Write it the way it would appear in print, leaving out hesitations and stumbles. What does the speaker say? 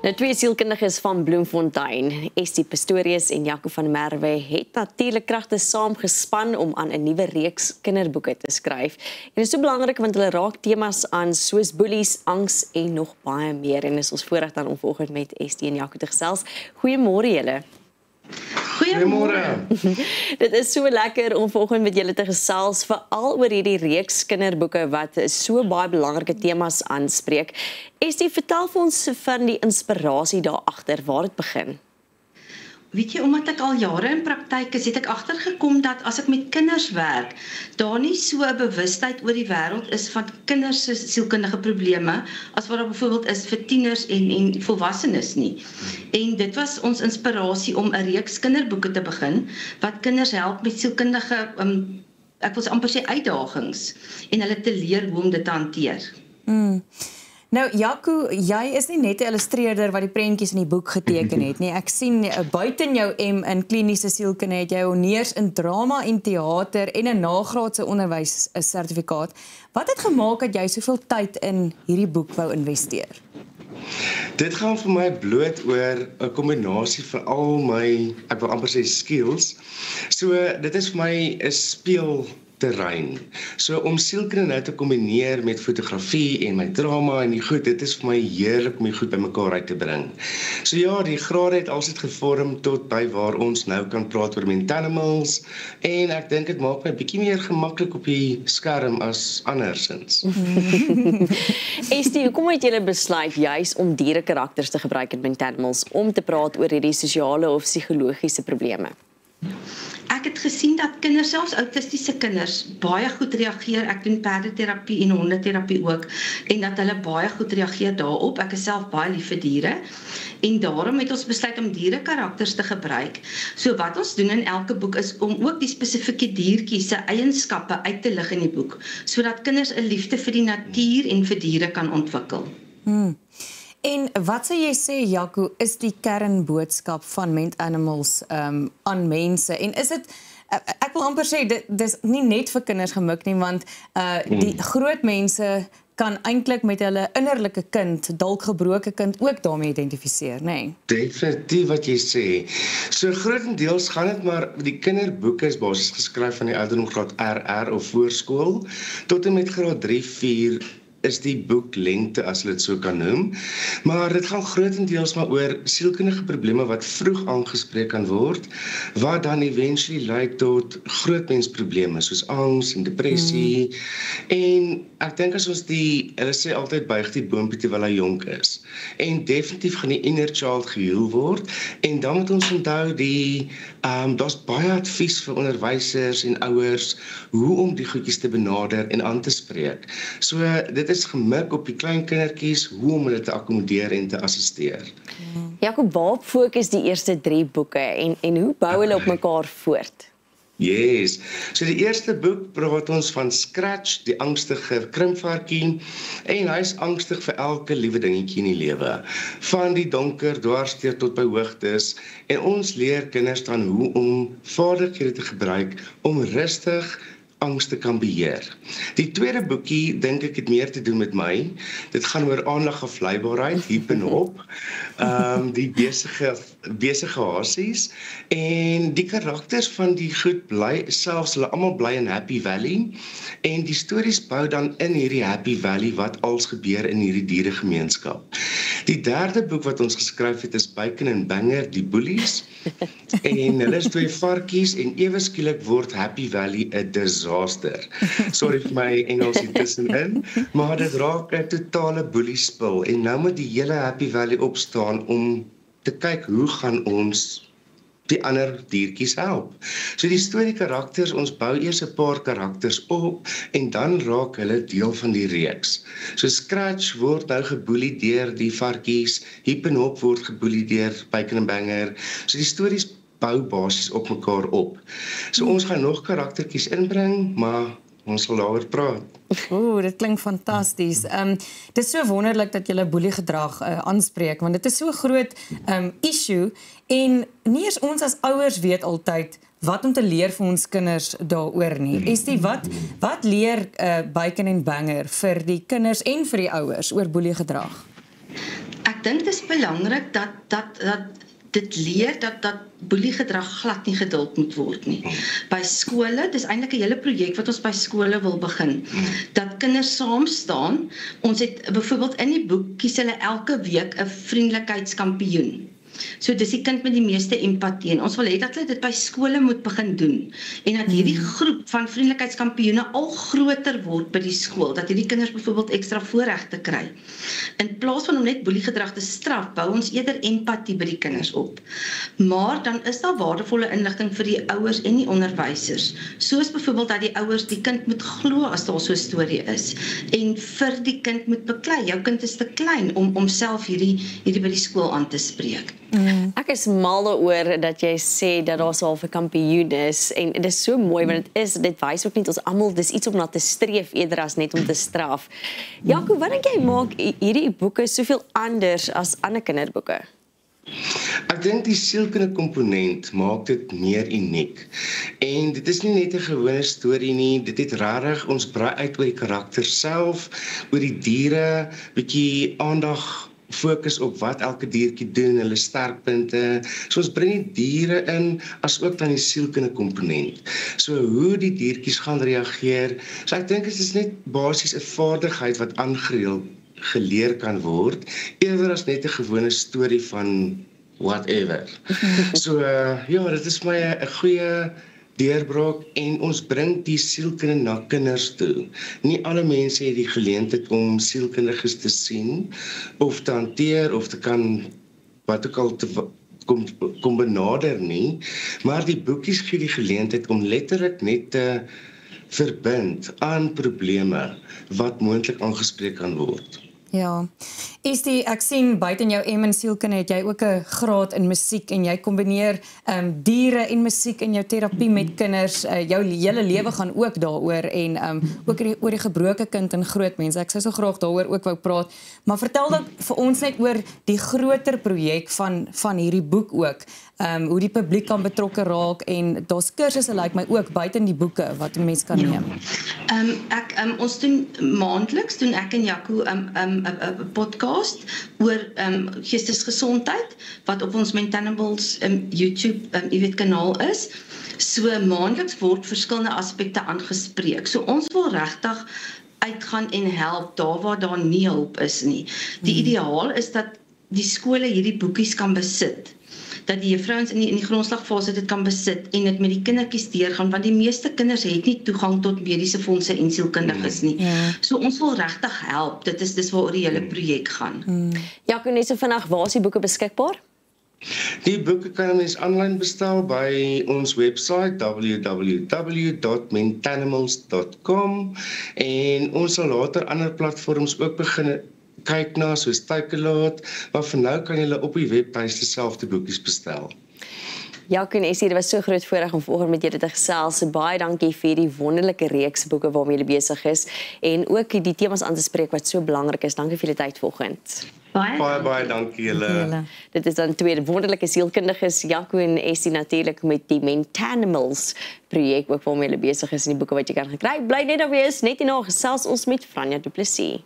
Nou, twee sielkundiges van Bloemfontein, Estie Pistorius en Jaco van der Merwe, het natuurlik kragte saam gespan om aan 'n nuwe reeks kinderboeke te skryf. En dit is so belangrik want hulle raak temas aan soos boelies, angs en nog baie meer. En is ons voorreg dan om vanoggend met Estie en Jaco te gesels. Goeiemôre julle. Goeiemôre. Dit is so lekker om vanoggend met julle te gesels, veral oor hierdie reeks kinderboeke wat so baie belangrike temas aanspreek. Estie, vertel vir ons van die inspirasie daar agter, waar dit begin. Weet jy, omdat ek al jare in praktyk is, het ek agtergekom dat as ek met kinders werk, daar nie so 'n bewustheid oor die wêreld is van kinders se sielkundige probleme as wat daar byvoorbeeld is vir tieners en volwassenes nie. En dit was ons inspirasie om 'n reeks kinderboeke te begin wat kinders help met sielkundige ek wil amper sê uitdagings en hulle te leer hoe om dit te hanteer. Nou Jaco, jy is nie net 'n illustreerder wat die prentjies in die boek geteken het nie. Ek sien buiten jou M in kliniese sielkunde het jy honneurs in drama en teater en 'n nagraadse onderwys sertifikaat. Wat het gemaak dat jy soveel tyd in hierdie boek wou investeer? Dit gaan vir my bloot oor 'n kombinasie van al my, ek wil amper sê skills. So dit is vir my 'n speelterrein. So om sielkunde nou te kombineer met fotografie en my drama en die goed, dit is vir my heerlik om die goed bymekaar uit te bring. So ja, die grade het altyd gevorm tot by waar ons nou kan praat oor Mentanimals en ek dink dit maak my bietjie meer gemaklik op die skerm as andersins. Estie, hoekom het julle besluit juis om dierekarakters te gebruik in Mentanimals om te praat oor hierdie sosiale of psigologiese probleme? Ek het gesien dat kinders, selfs autistiese kinders, baie goed reageer. Ek doen perdeterapie en hondeterapie ook, en dat hulle baie goed reageer daarop. Ek is self baie lief vir diere, en daarom het ons besluit om dierekarakters te gebruik. So wat ons doen in elke boek is om ook die spesifieke diertjies se eienskappe uit te lig in die boek, sodat kinders 'n liefde vir die natuur en vir diere kan ontwikkel. En wat sou jy sê, Jaco, is die kernboodskap van Mentanimals aan mense? En is dit, ek wil amper sê, dit is nie net vir kinders gemik nie, want die groot mense kan eintlik met hulle innerlike kind, dalk gebroke kind, ook daarmee identifiseer, nê? Definitief wat jy sê. So grootendeels gaan dit maar, die kinderboeke is basies geskryf van die ouderdom graad RR of voorskool, tot en met graad 3-4 is die boeklengte, as hulle dit so kan noem. Maar dit gaan grootendeels maar oor sielkundige probleme wat vroeg aangespreek kan word, wat dan eventually lei tot grootmensprobleme, soos angs en depressie. En ek dink as ons hulle sê altyd buig die boompie terwyl hy jonk is. En definitief gaan die inner child geheal word. En dan moet ons onthou daar's baie advies vir onderwysers en ouers hoe om die goedjies te benader en aan te spreek. So dit is gemik op die klein kindertjies, hoe om hulle te akkommodeer en te assisteer. Jaco, waarop fokus die eerste 3 boeke en hoe bou hulle op mekaar voort? Yes. So die eerste boek praat ons van Scratch, die angstige krimpvarkie, en hy is angstig vir elke liewe dingetjie in die lewe, van die donker dwarsdeur tot by hoogtes, en ons leer kinders dan hoe om vaardighede te gebruik om rustig angs te kan beheer. Die tweede boekie, dink ek, het meer te doen met my. Dit gaan oor aandag-afleibaarheid, hip en hop, die besige hasies, en die karakters van die goed bly, selfs hulle almal bly in Happy Valley, en die stories bou dan in hierdie Happy Valley wat als gebeur in hierdie dieregemeenskap. Die derde boek wat ons geskryf het is Bacon en Banger, die boelies, en hulle is 2 varkies, en ewe skielik word Happy Valley 'n disaster. Sorry vir my Engels hier tussenin, maar dit raak 'n totale boeliespil, en nou moet die hele Happy Valley opstaan om te kyk hoe gaan ons die ander diertjies help. So die storiekarakters, ons bou eers 'n paar karakters op en dan raak hulle deel van die reeks. So Scratch word nou geboelie deur die varkies, Hip en Hop word geboelie deur Bacon en Banger. So die stories bou basies op mekaar op. So ons gaan nog karaktertjies inbring, maar ons sal daaroor praat. Dit klink fantasties. Dit is so wonderlik dat julle boeliegedrag aanspreek, want dit is so 'n groot issue en nie eens ons as ouers weet altyd wat om te leer vir ons kinders daaroor nie. Estie, wat leer Bacon en Banger vir die kinders en vir die ouers oor boeliegedrag? Ek dink dit is belangrik dat dit leer dat boeliegedrag glad nie geduld moet word nie. By skole, dis eintlik 'n hele projek wat ons by skole wil begin. Dat kinders saam staan. Ons het byvoorbeeld in die boek kies hulle elke week 'n vriendelikheidskampioen. So dis die kind met die meeste empatie en ons wil hê dat hulle dit by skole moet begin doen en dat hierdie groep van vriendelikheidskampioene al groter word by die skool, dat hierdie kinders byvoorbeeld ekstra voorregte kry. In plaas van om net boeliegedrag te straf, bou ons eerder empatie by die kinders op. Maar dan is daar waardevolle inligting vir die ouers en die onderwysers, soos byvoorbeeld dat die ouers die kind moet glo as daar so 'n storie is en vir die kind moet beklei. Jou kind is te klein om self hierdie by die skool aan te spreek. Ek is mal daaroor dat jy sê dat daar so 'n kampioen is en dit is so mooi want dit wys ook net ons almal dis iets om na te streef eerder as net om te straf. Jaco, wat dink jy maak hierdie boeke soveel anders as ander kinderboeke? Ek dink die sielkundige komponent maak dit meer uniek. En dit is nie net 'n gewone storie nie, dit het regtig ons brei uit oor die karakter self, oor die diere, bietjie aandag fokus op wat elke diertjie doen, hulle sterkpunte. So ons bring die diere in as ook dan die sielkundige komponent. So hoe die diertjies gaan reageer. So ek dink dit is net basies 'n vaardigheid wat geleer kan word, eerder as net 'n gewone storie van whatever. So ja, dit is my 'n goeie deurbraak en ons bring die sielkunde na kinders toe. Nie alle mense het die geleentheid om sielkundiges te sien of te hanteer of te kan wat ook al te kom benader nie, maar die boekies gee die geleentheid om letterlik net te verbind aan probleme wat moontlik aangespreek kan word. Ja. Ek sien buite in jou en sielkunde het jy ook 'n graad in musiek en jy kombineer diere en musiek in jou terapie met kinders. Jou hele lewe gaan ook daaroor en ook oor die gebroke kind en groot mense. Ek sou so graag daaroor ook wou praat. Maar vertel dan vir ons net oor die groter projek van hierdie boek ook. Hoe die publiek kan betrokke raak en daar's kursusse my ook buite in die boeke wat 'n mens kan neem. Ons doen maandeliks doen ek en Jaco 'n podcast oor geestesgesondheid wat op ons Mentanibles YouTube kanaal is. So maandeliks word verskillende aspekte aangespreek. So ons wil regtig uitgaan en help waar daar nie hulp is nie. Die ideaal is dat die skole hierdie boekies kan besit. Dat die juffrouens in die grondslagfase dit kan besit en dit met die kindertjies deurgaan, want die meeste kinders het nie toegang tot mediese fondse en sielkundiges nie. So ons wil regtig help. Dit is waaroor die hele projek gaan. Jaco, net so vinnig, waar is die boeke beskikbaar? Die boeke kan mens aanlyn bestel by ons webwerf www.mentanimals.com en ons sal later ander platforms ook begin kyk na, soos Takealot, maar vir nou kan jy op die webtuiste self die boekies bestel. Jaco en Essie, dit was so groot voorreg om vanoggend met julle te gesels. Baie dankie vir die wonderlike reeks boeke waarmee julle besig is en ook die temas aan te spreek wat so belangrik is. Dankie vir julle tyd vanoggend. Baie dankie julle. Dit is dan twee wonderlike sielkundiges, Jaco en Essie natuurlik met die Mentanimals projek ook waarmee julle besig is en die boeke wat jy kan kry. Bly net daar wees, net hierna gesels ons met Franja Du Plessis.